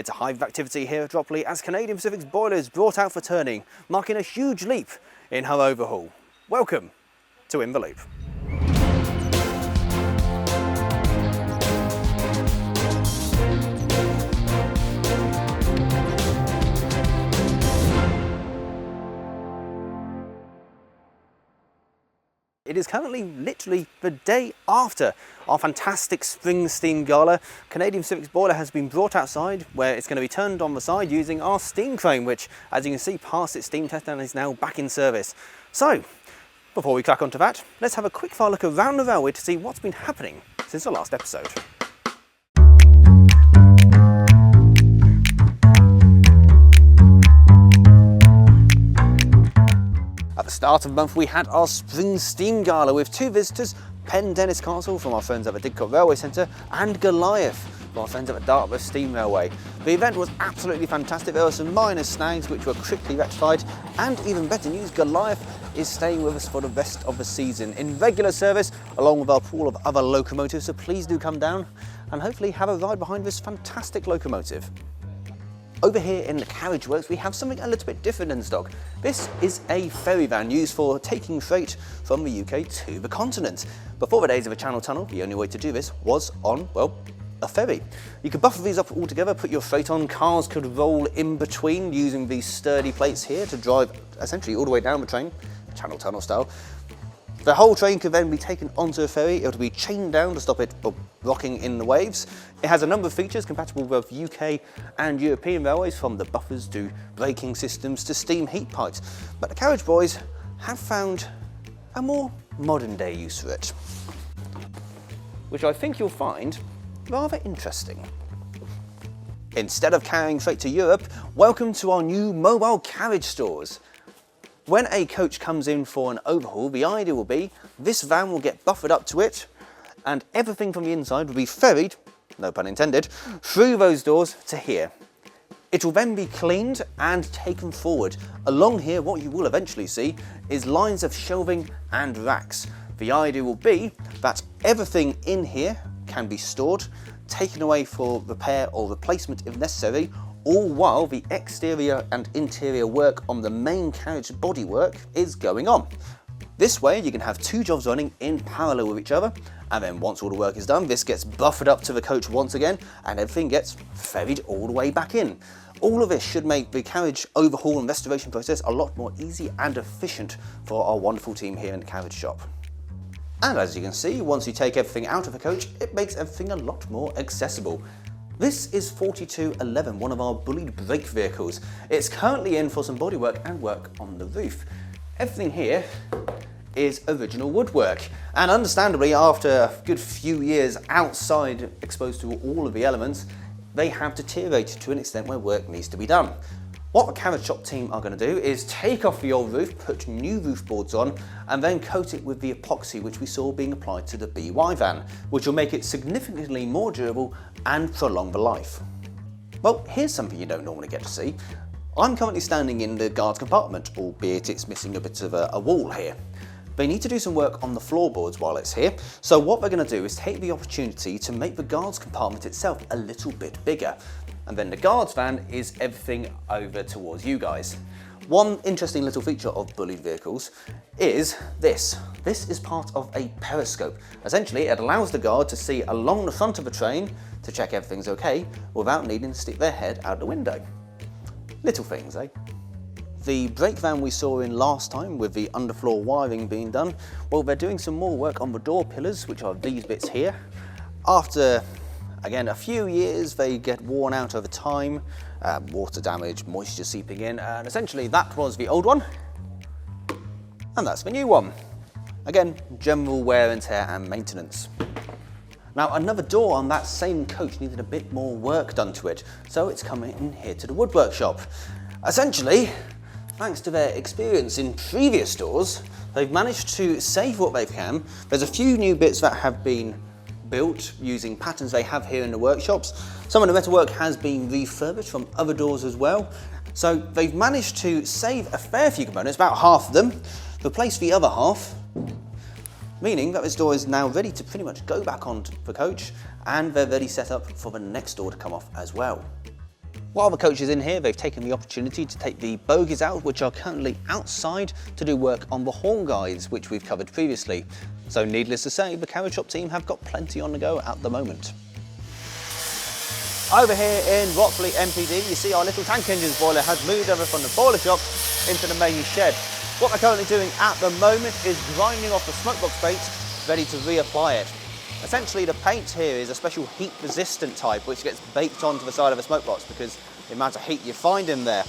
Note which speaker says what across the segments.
Speaker 1: It's a hive of activity here at Dropley as Canadian Pacific's boiler is brought out for turning, marking a huge leap in her overhaul. Welcome to In the Loop. It is currently literally the day after our fantastic spring steam gala. Canadian Pacific's boiler has been brought outside where it's going to be turned on the side using our steam crane, which, as you can see, passed its steam test and is now back in service. So, before we crack onto that, let's have a quick fire look around the railway to see what's been happening since the last episode. At the start of the month we had our spring steam gala with two visitors, Pendennis Castle from our friends at the Didcot Railway Centre and Goliath from our friends at the Dartmouth Steam Railway. The event was absolutely fantastic. There were some minor snags which were quickly rectified, and even better news, Goliath is staying with us for the rest of the season in regular service along with our pool of other locomotives, so please do come down and hopefully have a ride behind this fantastic locomotive. Over here in the carriage works we have something a little bit different in stock. This is a ferry van used for taking freight from the UK to the continent. Before the days of a Channel tunnel, the only way to do this was on, well, a ferry. You could buffer these up all together, put your freight on, cars could roll in between using these sturdy plates here to drive essentially all the way down the train, Channel tunnel style. The whole train could then be taken onto a ferry. It would be chained down to stop it rocking in the waves. It has a number of features compatible with UK and European railways, from the buffers to braking systems to steam heat pipes. But the carriage boys have found a more modern day use for it, which I think you'll find rather interesting. Instead of carrying freight to Europe, welcome to our new mobile carriage stores. When a coach comes in for an overhaul, the idea will be this van will get buffered up to it and everything from the inside will be ferried, no pun intended, through those doors to here. It will then be cleaned and taken forward. Along here, what you will eventually see is lines of shelving and racks. The idea will be that everything in here can be stored, taken away for repair or replacement if necessary, all while the exterior and interior work on the main carriage bodywork is going on. This way you can have two jobs running in parallel with each other, and then once all the work is done, this gets buffered up to the coach once again and everything gets ferried all the way back in. All of this should make the carriage overhaul and restoration process a lot more easy and efficient for our wonderful team here in the carriage shop. And as you can see, once you take everything out of the coach, it makes everything a lot more accessible. This is 4211, one of our bullied brake vehicles. It's currently in for some bodywork and work on the roof. Everything here is original woodwork, and understandably, after a good few years outside exposed to all of the elements, they have deteriorated to an extent where work needs to be done. What the carriage shop team are going to do is take off the old roof, put new roof boards on, and then coat it with the epoxy which we saw being applied to the BY van, which will make it significantly more durable and prolong the life. Well, here's something you don't normally get to see. I'm currently standing in the guards compartment, albeit it's missing a bit of a wall here. They need to do some work on the floorboards while it's here, so what they're going to do is take the opportunity to make the guards compartment itself a little bit bigger. And then the guards van is everything over towards you guys. One interesting little feature of bullied vehicles is this. This is part of a periscope. Essentially, it allows the guard to see along the front of the train to check everything's okay without needing to stick their head out the window. Little things, eh? The brake van we saw in last time with the underfloor wiring being done, well, they're doing some more work on the door pillars, which are these bits here. After, again, a few years, they get worn out over time, water damage, moisture seeping in, and essentially that was the old one, and that's the new one. Again, general wear and tear and maintenance. Now, another door on that same coach needed a bit more work done to it, so it's coming in here to the woodwork shop. Essentially, thanks to their experience in previous doors, they've managed to save what they can. There's a few new bits that have been built using patterns they have here in the workshops. Some of the metalwork has been refurbished from other doors as well. So they've managed to save a fair few components, about half of them, replace the other half, meaning that this door is now ready to pretty much go back onto the coach, and they're ready set up for the next door to come off as well. While the coach is in here, they've taken the opportunity to take the bogies out, which are currently outside to do work on the horn guides, which we've covered previously. So needless to say, the carriage shop team have got plenty on the go at the moment. Over here in Ropley MPD, you see our little tank engines boiler has moved over from the boiler shop into the main shed. What they're currently doing at the moment is grinding off the smokebox paint, ready to reapply it. Essentially, the paint here is a special heat resistant type which gets baked onto the side of a smokebox because the amount of heat you find in there.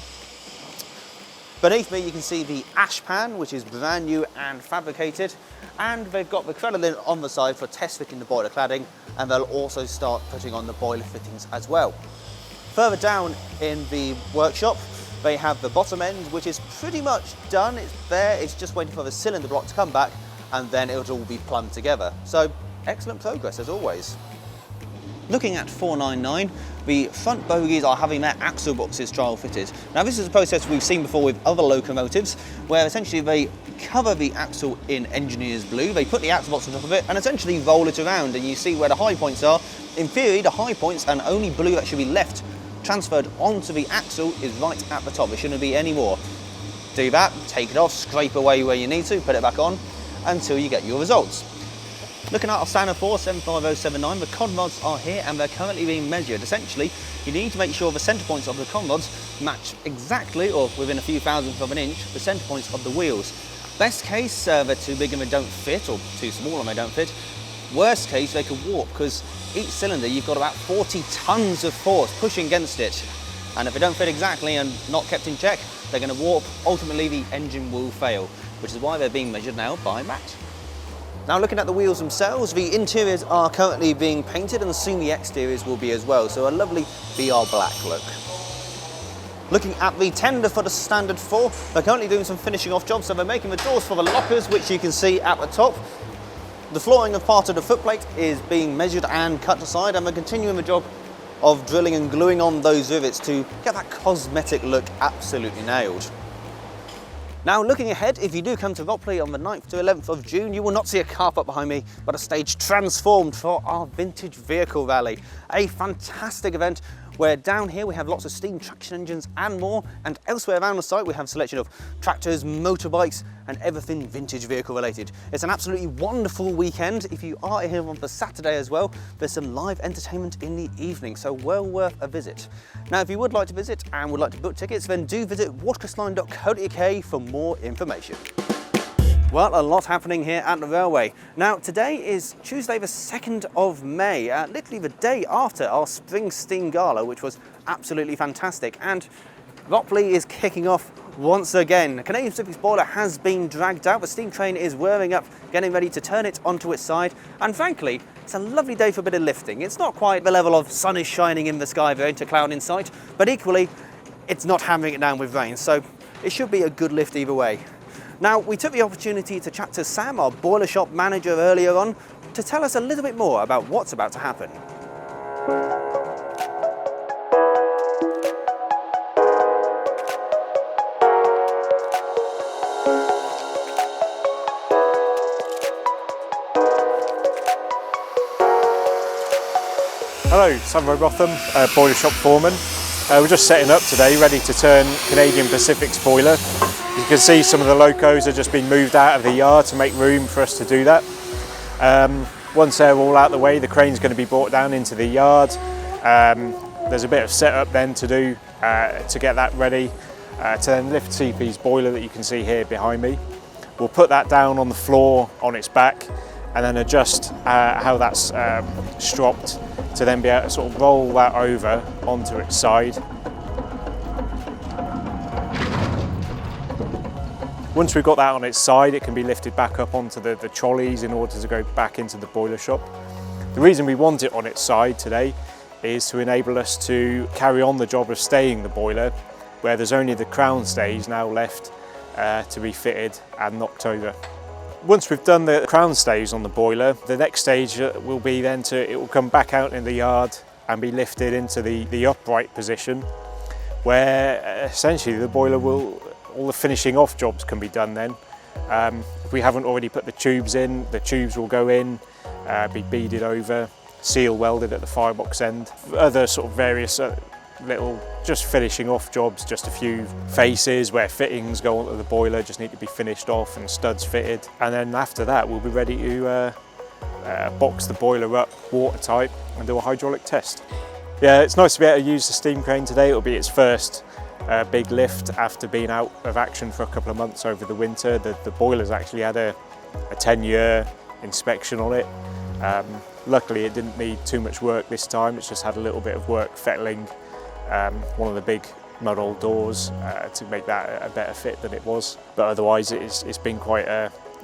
Speaker 1: Beneath me you can see the ash pan, which is brand new and fabricated, and they've got the crinoline on the side for test fitting the boiler cladding, and they'll also start putting on the boiler fittings as well. Further down in the workshop they have the bottom end, which is pretty much done. It's there, it's just waiting for the cylinder block to come back and then it'll all be plumbed together. So excellent progress as always. Looking at 499, the front bogies are having their axle boxes trial fitted. Now this is a process we've seen before with other locomotives, where essentially they cover the axle in engineer's blue, they put the axle box on top of it and essentially roll it around, and you see where the high points are. In theory, the high points and only blue that should be left transferred onto the axle is right at the top. There shouldn't be any more. Do that, take it off, scrape away where you need to, put it back on until you get your results. Looking at our standard 75079, the con rods are here and they're currently being measured. Essentially, you need to make sure the centre points of the con rods match exactly, or within a few thousandths of an inch, the centre points of the wheels. Best case, they're too big and they don't fit, or too small and they don't fit. Worst case, they could warp, because each cylinder you've got about 40 tons of force pushing against it. And if they don't fit exactly and not kept in check, they're going to warp. Ultimately, the engine will fail, which is why they're being measured now by Matt. Now looking at the wheels themselves, the interiors are currently being painted and soon the exteriors will be as well, so a lovely BR black look. Looking at the tender for the standard 4, they're currently doing some finishing off jobs, so they're making the doors for the lockers, which you can see at the top. The flooring of part of the footplate is being measured and cut aside, and they're continuing the job of drilling and gluing on those rivets to get that cosmetic look absolutely nailed. Now looking ahead, if you do come to Ropley on the 9th to 11th of June, you will not see a car park behind me, but a stage transformed for our vintage vehicle rally. A fantastic event where down here we have lots of steam traction engines and more, and elsewhere around the site we have a selection of tractors, motorbikes and everything vintage vehicle related. It's an absolutely wonderful weekend. If you are here on the Saturday as well, there's some live entertainment in the evening, so well worth a visit. Now if you would like to visit and would like to book tickets, then do visit watercressline.co.uk for more information. Well, a lot happening here at the railway. Now, today is Tuesday the 2nd of May, literally the day after our Spring Steam Gala, which was absolutely fantastic. And Ropley is kicking off once again. The Canadian Pacific's boiler has been dragged out. The steam train is whirring up, getting ready to turn it onto its side. And frankly, it's a lovely day for a bit of lifting. It's not quite the level of sun is shining in the sky, there ain't a cloud in sight, but equally, it's not hammering it down with rain. So it should be a good lift either way. Now, we took the opportunity to chat to Sam, our boiler shop manager, earlier on, to tell us a little bit more about what's about to happen.
Speaker 2: Hello, Sam Robotham, boiler shop foreman. We're just setting up today, ready to turn Canadian Pacific's boiler. You can see some of the locos are just being moved out of the yard to make room for us to do that. Once they're all out the way, the crane's going to be brought down into the yard. There's a bit of setup then to do to get that ready to then lift CP's boiler that you can see here behind me. We'll put that down on the floor on its back and then adjust how that's stropped to then be able to sort of roll that over onto its side. Once we've got that on its side, it can be lifted back up onto the trolleys in order to go back into the boiler shop. The reason we want it on its side today is to enable us to carry on the job of staying the boiler, where there's only the crown stays now left to be fitted and knocked over. Once we've done the crown stays on the boiler, the next stage will be then it will come back out in the yard and be lifted into the upright position, where essentially the boiler all the finishing off jobs can be done then. If we haven't already put the tubes in, the tubes will go in, be beaded over, seal welded at the firebox end. Other sort of various little just finishing off jobs, just a few faces where fittings go onto the boiler just need to be finished off and studs fitted, and then after that we'll be ready to box the boiler up watertight and do a hydraulic test. Yeah, it's nice to be able to use the steam crane today. It'll be its first big lift after being out of action for a couple of months over the winter. The boiler's actually had a 10-year inspection on it. Luckily it didn't need too much work this time. It's just had a little bit of work fettling one of the big mud hole doors to make that a better fit than it was. But otherwise it's been quite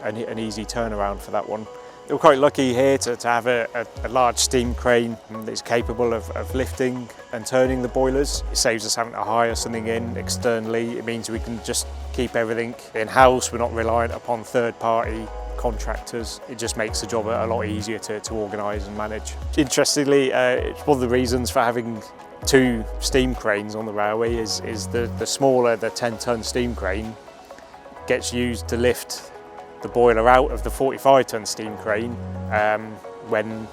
Speaker 2: an easy turnaround for that one. We're quite lucky here to have a large steam crane that's capable of lifting and turning the boilers. It saves us having to hire something in externally. It means we can just keep everything in-house. We're not reliant upon third-party contractors. It just makes the job a lot easier to organise and manage. Interestingly, it's one of the reasons for having 2 steam cranes on the railway is the smaller, the 10-ton steam crane gets used to lift the boiler out of the 45-ton steam crane when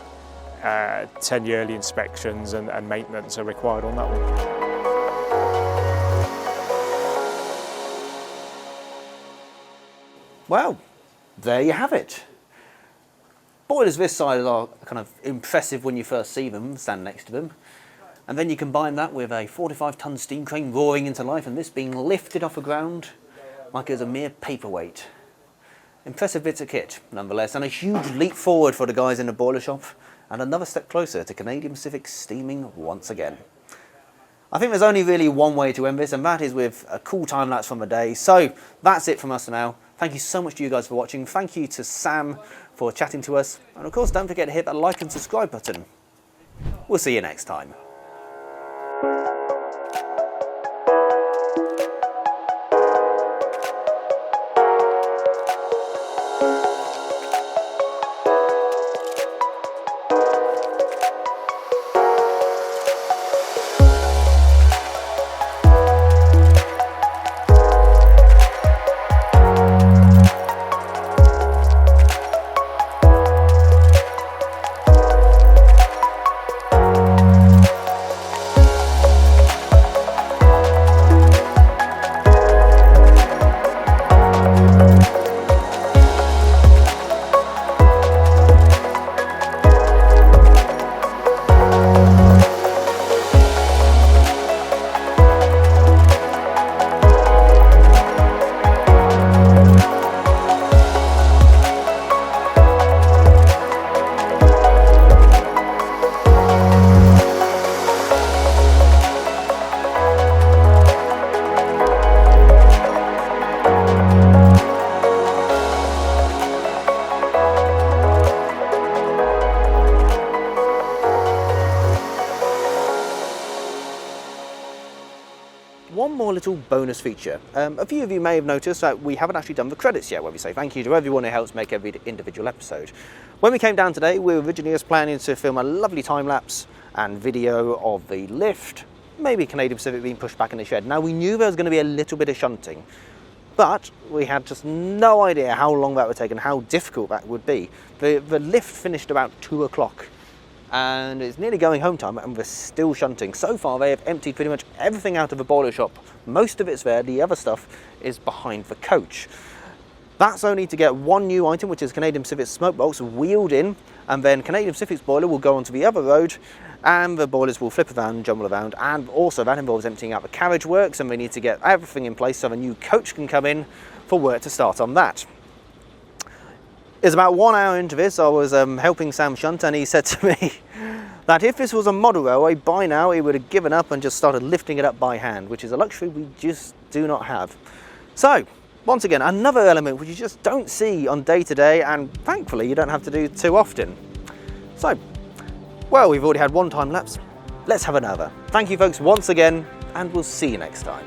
Speaker 2: 10-yearly inspections and maintenance are required on that one.
Speaker 1: Well, there you have it. Boilers this size are kind of impressive when you first see them, stand next to them. And then you combine that with a 45-ton steam crane roaring into life and this being lifted off the ground like it's a mere paperweight. Impressive bits of kit, nonetheless, and a huge leap forward for the guys in the boiler shop, and another step closer to Canadian Pacific steaming once again. I think there's only really one way to end this, and that is with a cool time lapse from the day. So that's it from us for now. Thank you so much to you guys for watching. Thank you to Sam for chatting to us, and of course don't forget to hit that like and subscribe button. We'll see you next time. One more little bonus feature. A few of you may have noticed that we haven't actually done the credits yet, where we say thank you to everyone who helps make every individual episode. When we came down today, we were originally just planning to film a lovely time-lapse and video of the lift, maybe Canadian Pacific being pushed back in the shed. Now, we knew there was going to be a little bit of shunting, but we had just no idea how long that would take and how difficult that would be. The lift finished about 2 o'clock. And it's nearly going home time and we're still shunting. So far they have emptied pretty much everything out of the boiler shop. Most of it's there, the other stuff is behind the coach. That's only to get one new item, which is Canadian Pacific's smoke box, wheeled in, and then Canadian Pacific's boiler will go onto the other road and the boilers will flip around, jumble around, and also that involves emptying out the carriage works, and we need to get everything in place so the new coach can come in for work to start on that. It's about 1 hour into this, I was helping Sam shunt, and he said to me that if this was a model railway, by now he would have given up and just started lifting it up by hand, which is a luxury we just do not have. So, once again, another element which you just don't see on day to day, and thankfully you don't have to do too often. So, well, we've already had one time lapse, let's have another. Thank you folks once again, and we'll see you next time.